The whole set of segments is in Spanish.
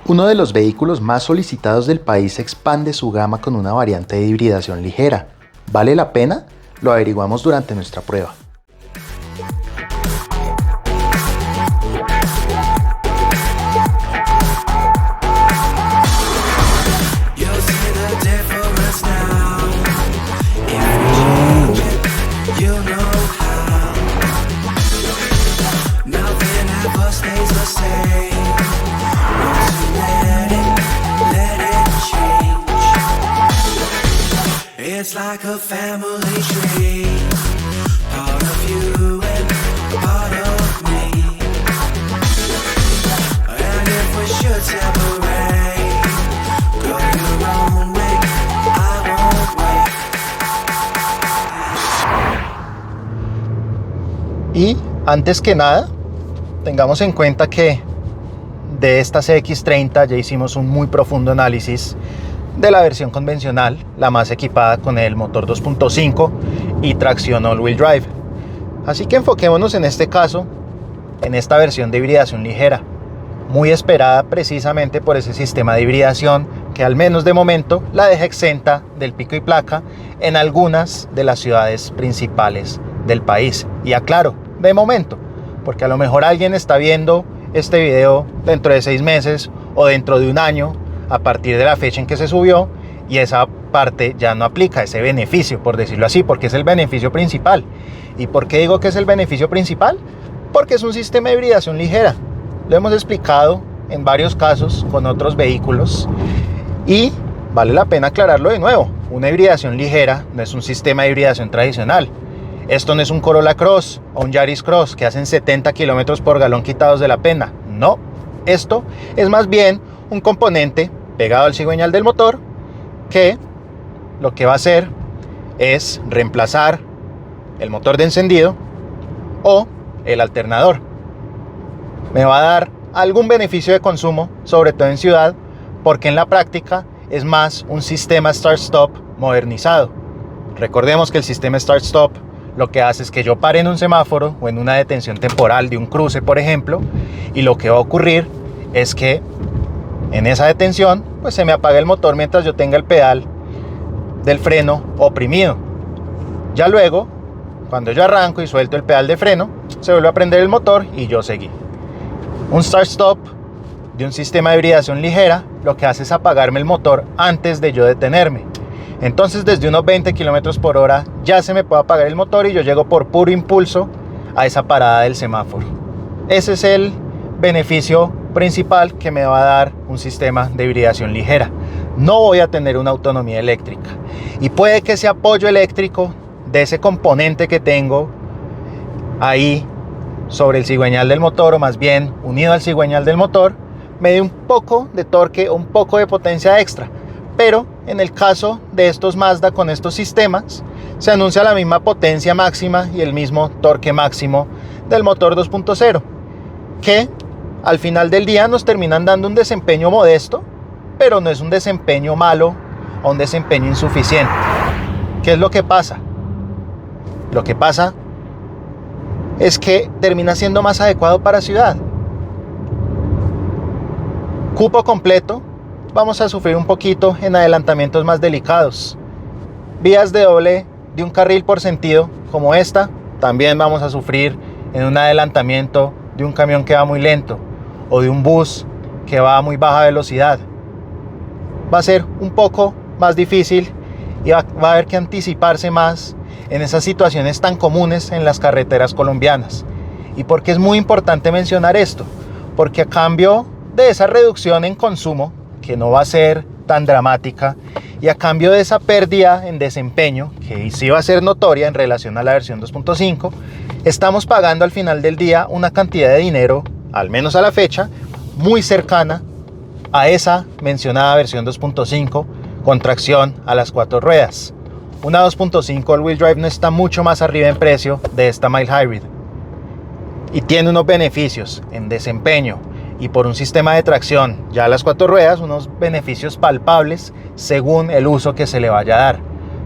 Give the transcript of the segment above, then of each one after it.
Uno de los vehículos más solicitados del país expande su gama con una variante de hibridación ligera. ¿Vale la pena? Lo averiguamos durante nuestra prueba. It's like a family tree, part of you and part of me. And if we should separate, go your own way, I won't wait. Y antes que nada, tengamos en cuenta que de esta CX-30 ya hicimos un muy profundo análisis de la versión convencional, la más equipada con el motor 2.5 y tracción all-wheel drive. Así que enfoquémonos en este caso, en esta versión de hibridación ligera, muy esperada precisamente por ese sistema de hibridación que al menos de momento la deja exenta del pico y placa en algunas de las ciudades principales del país. Y aclaro, de momento, porque a lo mejor alguien está viendo este video dentro de 6 meses o dentro de un año, a partir de la fecha en que se subió, y esa parte ya no aplica, ese beneficio, por decirlo así, porque es el beneficio principal. ¿Y por qué digo que es el beneficio principal? Porque es un sistema de hibridación ligera. Lo hemos explicado en varios casos con otros vehículos y vale la pena aclararlo de nuevo. Una hibridación ligera no es un sistema de hibridación tradicional. Esto no es un Corolla Cross o un Yaris Cross que hacen 70 km por galón quitados de la pena. No, esto es más bien un componente pegado al cigüeñal del motor que lo que va a hacer es reemplazar el motor de encendido o el alternador. Me va a dar algún beneficio de consumo, sobre todo en ciudad, porque en la práctica es más un sistema start-stop modernizado. Recordemos que el sistema start-stop lo que hace es que yo pare en un semáforo o en una detención temporal de un cruce, por ejemplo, y lo que va a ocurrir es que en esa detención pues se me apaga el motor mientras yo tenga el pedal del freno oprimido. Ya luego, cuando yo arranco y suelto el pedal de freno, se vuelve a prender el motor y yo seguí. Un start-stop de un sistema de hibridación ligera lo que hace es apagarme el motor antes de yo detenerme. Entonces desde unos 20 km por hora ya se me puede apagar el motor y yo llego por puro impulso a esa parada del semáforo. Ese es el beneficio principal que me va a dar un sistema de hibridación ligera. No voy a tener una autonomía eléctrica y puede que ese apoyo eléctrico de ese componente que tengo ahí sobre el cigüeñal del motor, o más bien unido al cigüeñal del motor, me dé un poco de torque, un poco de potencia extra. Pero en el caso de estos Mazda con estos sistemas se anuncia la misma potencia máxima y el mismo torque máximo del motor 2.0, que al final del día nos terminan dando un desempeño modesto, pero no es un desempeño malo o un desempeño insuficiente. ¿Qué es lo que pasa? Lo que pasa es que termina siendo más adecuado para ciudad. Cupo completo, vamos a sufrir un poquito en adelantamientos más delicados. Vías de doble de un carril por sentido como esta, también vamos a sufrir en un adelantamiento de un camión que va muy lento o de un bus que va a muy baja velocidad. Va a ser un poco más difícil y va a haber que anticiparse más en esas situaciones tan comunes en las carreteras colombianas. ¿Y por qué es muy importante mencionar esto? Porque a cambio de esa reducción en consumo, que no va a ser tan dramática, y a cambio de esa pérdida en desempeño, que sí va a ser notoria en relación a la versión 2.5, estamos pagando al final del día una cantidad de dinero, al menos a la fecha, muy cercana a esa mencionada versión 2.5 con tracción a las 4 ruedas. Una 2.5 all-wheel drive no está mucho más arriba en precio de esta mild hybrid. y tiene unos beneficios en desempeño y por un sistema de tracción ya a las 4 ruedas, unos beneficios palpables según el uso que se le vaya a dar.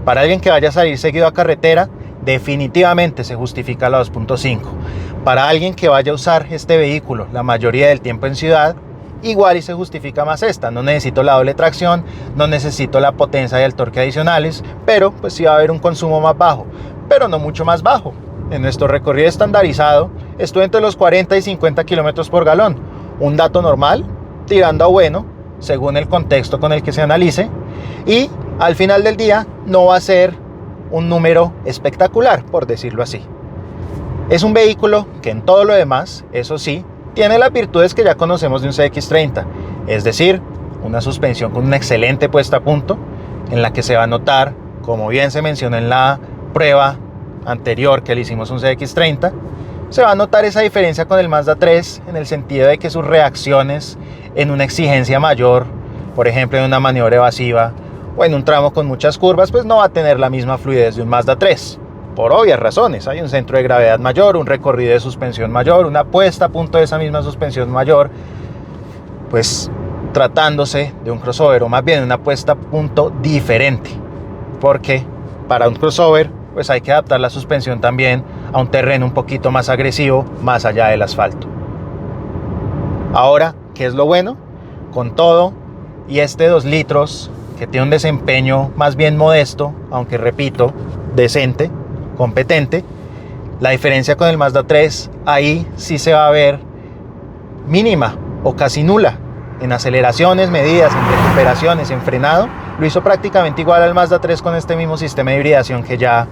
Para alguien que vaya a salir seguido a carretera, definitivamente se justifica la 2.5. Para alguien que vaya a usar este vehículo la mayoría del tiempo en ciudad, igual y se justifica más esta. No necesito la doble tracción, no necesito la potencia y el torque adicionales, pero pues sí va a haber un consumo más bajo, pero no mucho más bajo. En nuestro recorrido estandarizado estoy entre los 40 y 50 kilómetros por galón, un dato normal, tirando a bueno, según el contexto con el que se analice, y al final del día no va a ser un número espectacular, por decirlo así. Es un vehículo que en todo lo demás, eso sí, tiene las virtudes que ya conocemos de un CX-30, es decir, una suspensión con una excelente puesta a punto, en la que se va a notar, como bien se mencionó en la prueba anterior que le hicimos un CX-30, se va a notar esa diferencia con el Mazda 3 en el sentido de que sus reacciones en una exigencia mayor, por ejemplo en una maniobra evasiva o en un tramo con muchas curvas, pues no va a tener la misma fluidez de un Mazda 3. Por obvias razones, hay un centro de gravedad mayor, un recorrido de suspensión mayor, una puesta a punto de esa misma suspensión mayor, pues tratándose de un crossover, o más bien una puesta a punto diferente, porque para un crossover pues hay que adaptar la suspensión también a un terreno un poquito más agresivo, más allá del asfalto. Ahora, ¿qué es lo bueno? Con todo, y este 2 litros, que tiene un desempeño más bien modesto, aunque repito, decente, competente, la diferencia con el Mazda 3, ahí sí se va a ver mínima o casi nula. En aceleraciones, medidas, en recuperaciones, en frenado, lo hizo prácticamente igual al Mazda 3 con este mismo sistema de hibridación que ya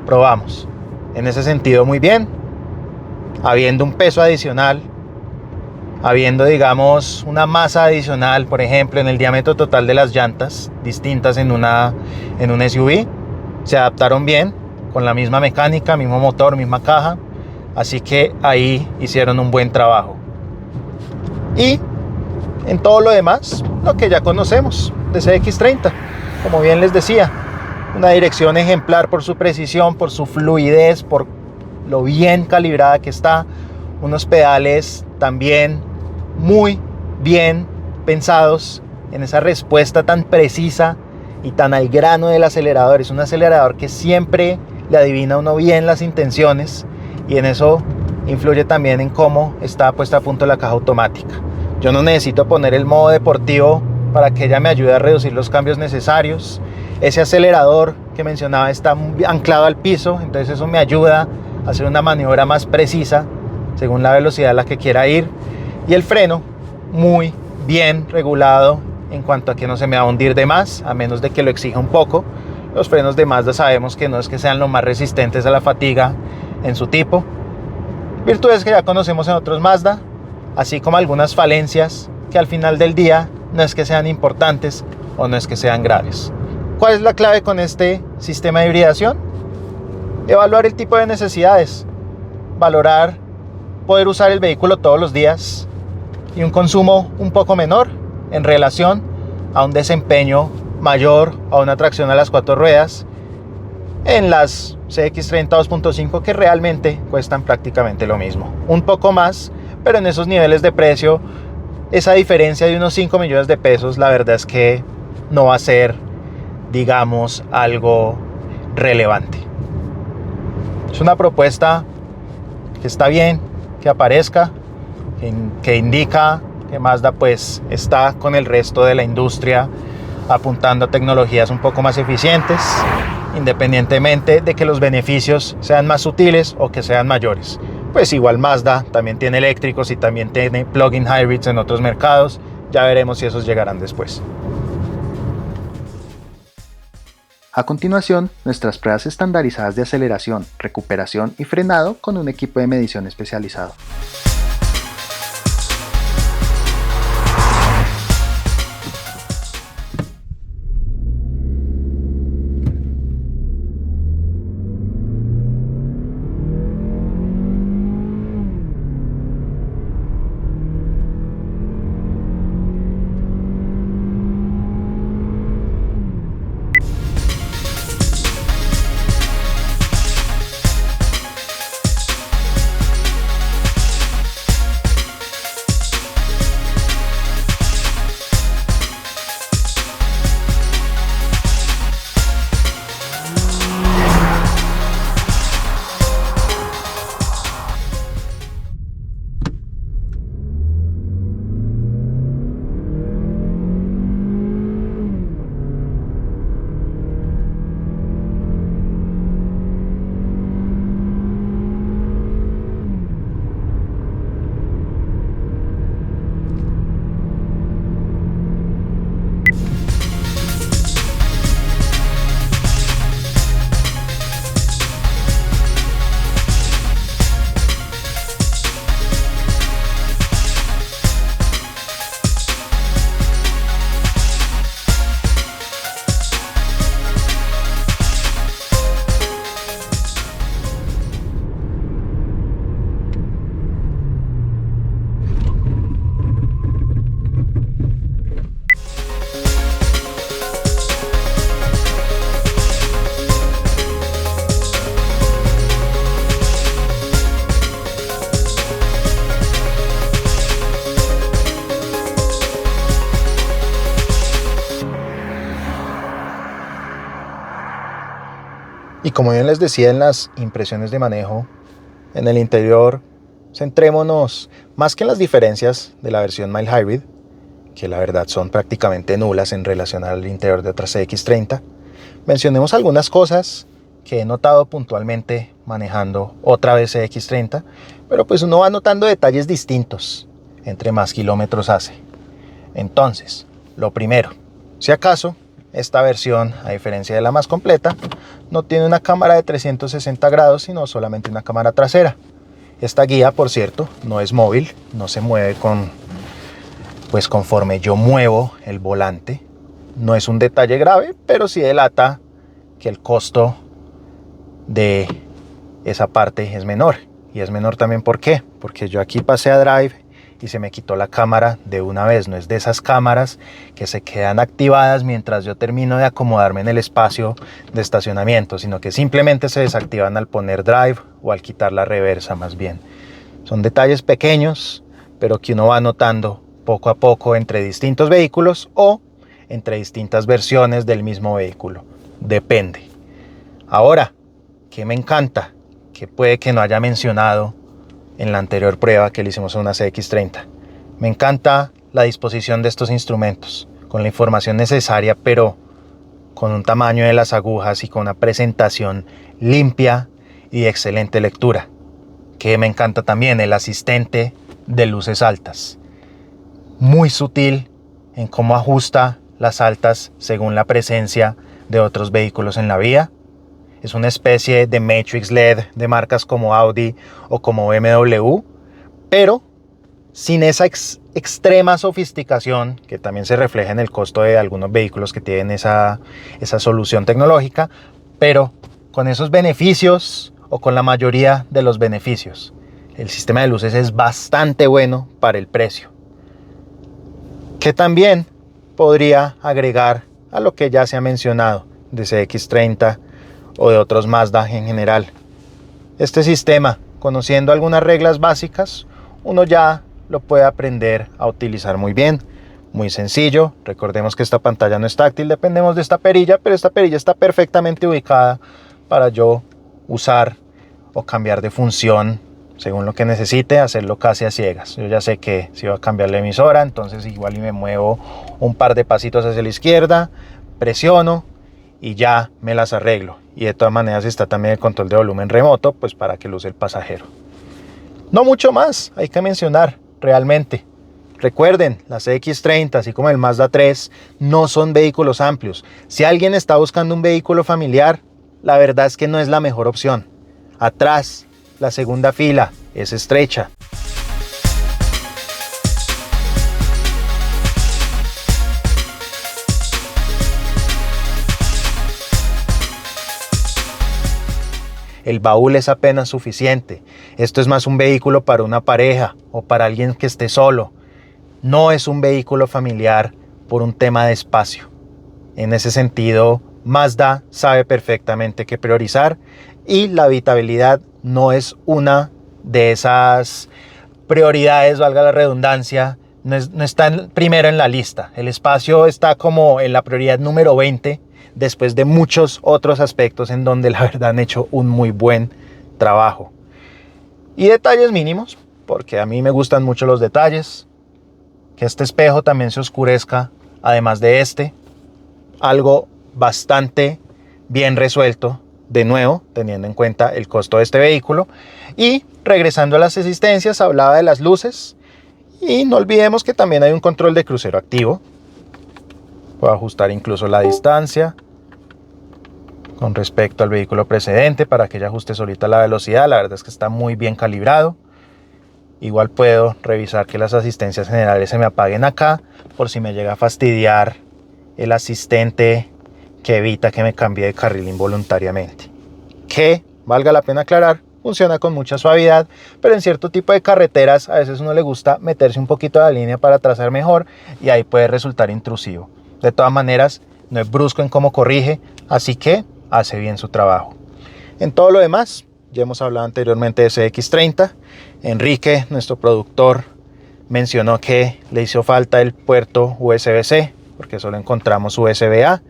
probamos. En ese sentido, muy bien. Habiendo un peso adicional, habiendo, digamos, una masa adicional, por ejemplo, en el diámetro total de las llantas, distintas en un SUV, se adaptaron bien, con la misma mecánica, mismo motor, misma caja, así que ahí hicieron un buen trabajo. Y en todo lo demás, lo que ya conocemos de CX-30, como bien les decía, una dirección ejemplar por su precisión, por su fluidez, por lo bien calibrada que está, unos pedales también muy bien pensados en esa respuesta tan precisa y tan al grano del acelerador. Es un acelerador que siempre le adivina a uno bien las intenciones, y en eso influye también en cómo está puesta a punto la caja automática. Yo no necesito poner el modo deportivo para que ella me ayude a reducir los cambios necesarios. Ese acelerador que mencionaba está anclado al piso, entonces eso me ayuda a hacer una maniobra más precisa según la velocidad a la que quiera ir. Y el freno muy bien regulado en cuanto a que no se me va a hundir de más, a menos de que lo exija un poco. Los frenos de Mazda sabemos que no es que sean los más resistentes a la fatiga en su tipo. Virtudes que ya conocemos en otros Mazda, así como algunas falencias que al final del día no es que sean importantes o no es que sean graves. ¿Cuál es la clave con este sistema de hibridación? Evaluar el tipo de necesidades, valorar poder usar el vehículo todos los días y un consumo un poco menor en relación a un desempeño mayor, a una tracción a las 4 ruedas en las CX-30 2.5, que realmente cuestan prácticamente lo mismo, un poco más, pero en esos niveles de precio esa diferencia de unos 5 millones de pesos, la verdad es que no va a ser, digamos, algo relevante. Es una propuesta que está bien que aparezca, que indica que Mazda pues está con el resto de la industria apuntando a tecnologías un poco más eficientes, independientemente de que los beneficios sean más sutiles o que sean mayores. Pues igual Mazda también tiene eléctricos y también tiene plug-in hybrids en otros mercados. Ya veremos si esos llegarán después. A continuación, nuestras pruebas estandarizadas de aceleración, recuperación y frenado con un equipo de medición especializado. Y como bien les decía en las impresiones de manejo, en el interior, centrémonos más que en las diferencias de la versión Mild Hybrid, que la verdad son prácticamente nulas en relación al interior de otras CX-30. Mencionemos algunas cosas que he notado puntualmente manejando otra vez CX-30, pero pues uno va notando detalles distintos entre más kilómetros hace. Entonces, lo primero, si acaso, esta versión, a diferencia de la más completa, no tiene una cámara de 360 grados, sino solamente una cámara trasera. Esta guía, por cierto, no es móvil, no se mueve pues conforme yo muevo el volante. No es un detalle grave, pero sí delata que el costo de esa parte es menor. Y es menor también, ¿por qué? Porque yo aquí pasé a Drive y se me quitó la cámara de una vez. No es de esas cámaras que se quedan activadas mientras yo termino de acomodarme en el espacio de estacionamiento, sino que simplemente se desactivan al poner Drive o al quitar la reversa más bien. Son detalles pequeños, pero que uno va notando poco a poco entre distintos vehículos o entre distintas versiones del mismo vehículo. Depende. Ahora, ¿qué me encanta? Que puede que no haya mencionado en la anterior prueba que le hicimos a una CX-30. Me encanta la disposición de estos instrumentos, con la información necesaria, pero con un tamaño de las agujas y con una presentación limpia y de excelente lectura. Que me encanta también el asistente de luces altas. Muy sutil en cómo ajusta las altas según la presencia de otros vehículos en la vía. Es una especie de Matrix LED de marcas como Audi o como BMW, pero sin esa extrema sofisticación que también se refleja en el costo de algunos vehículos que tienen esa solución tecnológica, pero con esos beneficios o con la mayoría de los beneficios. El sistema de luces es bastante bueno para el precio, que también podría agregar a lo que ya se ha mencionado de CX-30 o de otros Mazda en general. Este sistema, conociendo algunas reglas básicas, uno ya lo puede aprender a utilizar muy bien, muy sencillo. Recordemos que esta pantalla no es táctil, dependemos de esta perilla, pero esta perilla está perfectamente ubicada para yo usar o cambiar de función según lo que necesite, hacerlo casi a ciegas. Yo ya sé que si voy a cambiar la emisora, entonces igual y me muevo un par de pasitos hacia la izquierda, presiono y ya me las arreglo. Y de todas maneras está también el control de volumen remoto, pues para que lo use el pasajero. No mucho más hay que mencionar realmente. Recuerden, la CX-30, así como el Mazda 3, no son vehículos amplios. Si alguien está buscando un vehículo familiar, la verdad es que no es la mejor opción. Atrás, la segunda fila es estrecha. El baúl es apenas suficiente. Esto es más un vehículo para una pareja o para alguien que esté solo. No es un vehículo familiar por un tema de espacio. En ese sentido, Mazda sabe perfectamente qué priorizar y la habitabilidad no es una de esas prioridades, valga la redundancia, no está primero en la lista. El espacio está como en la prioridad número 20 después de muchos otros aspectos en donde la verdad han hecho un muy buen trabajo. Y detalles mínimos, porque a mí me gustan mucho los detalles. Que este espejo también se oscurezca, además de algo bastante bien resuelto, de nuevo, teniendo en cuenta el costo de este vehículo. Y regresando a las asistencias, hablaba de las luces. Y no olvidemos que también hay un control de crucero activo. Puedo ajustar incluso la distancia con respecto al vehículo precedente para que ella ajuste solita la velocidad. La verdad es que está muy bien calibrado. Igual puedo revisar que las asistencias generales se me apaguen acá por si me llega a fastidiar el asistente que evita que me cambie de carril involuntariamente. Que, valga la pena aclarar, funciona con mucha suavidad, pero en cierto tipo de carreteras a veces uno le gusta meterse un poquito a la línea para trazar mejor y ahí puede resultar intrusivo. De todas maneras, no es brusco en cómo corrige, así que hace bien su trabajo. En todo lo demás, ya hemos hablado anteriormente de CX-30. Enrique, nuestro productor, mencionó que le hizo falta el puerto USB-C, porque solo encontramos USB-A.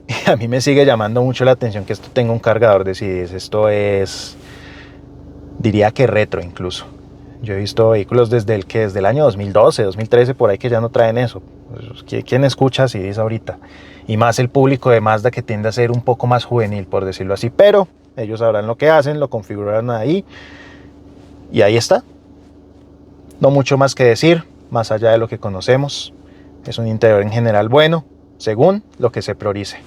Y a mí me sigue llamando mucho la atención que esto tenga un cargador de CDs. Esto es, diría que retro incluso. Yo he visto vehículos desde el año 2012, 2013, por ahí que ya no traen eso. ¿Quién escucha CDs ahorita? Y más el público de Mazda, que tiende a ser un poco más juvenil, por decirlo así. Pero ellos sabrán lo que hacen, lo configuraron ahí. Y ahí está. No mucho más que decir, más allá de lo que conocemos. Es un interior en general bueno, según lo que se priorice.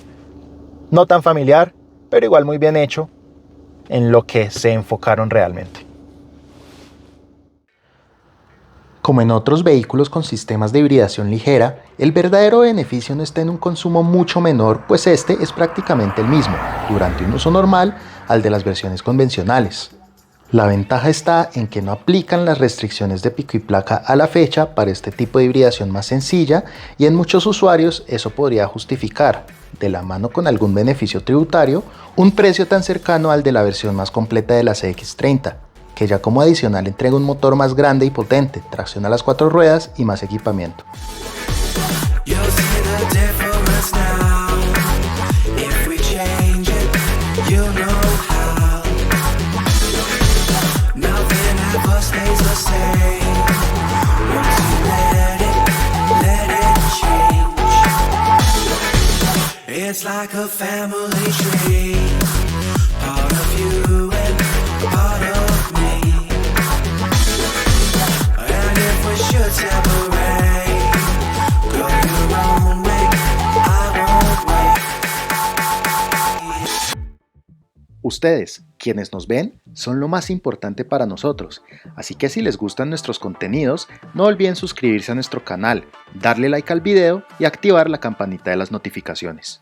No tan familiar, pero igual muy bien hecho en lo que se enfocaron realmente. Como en otros vehículos con sistemas de hibridación ligera, el verdadero beneficio no está en un consumo mucho menor, pues este es prácticamente el mismo, durante un uso normal, al de las versiones convencionales. La ventaja está en que no aplican las restricciones de pico y placa a la fecha para este tipo de hibridación más sencilla, y en muchos usuarios eso podría justificar, de la mano con algún beneficio tributario, un precio tan cercano al de la versión más completa de la CX-30, que ya como adicional entrega un motor más grande y potente, tracción a las 4 ruedas y más equipamiento. It's like a family tree, part of you and part of me. And if we should separate, go your own way, I won't wait. Ustedes, quienes nos ven, son lo más importante para nosotros, así que si les gustan nuestros contenidos, no olviden suscribirse a nuestro canal, darle like al video y activar la campanita de las notificaciones.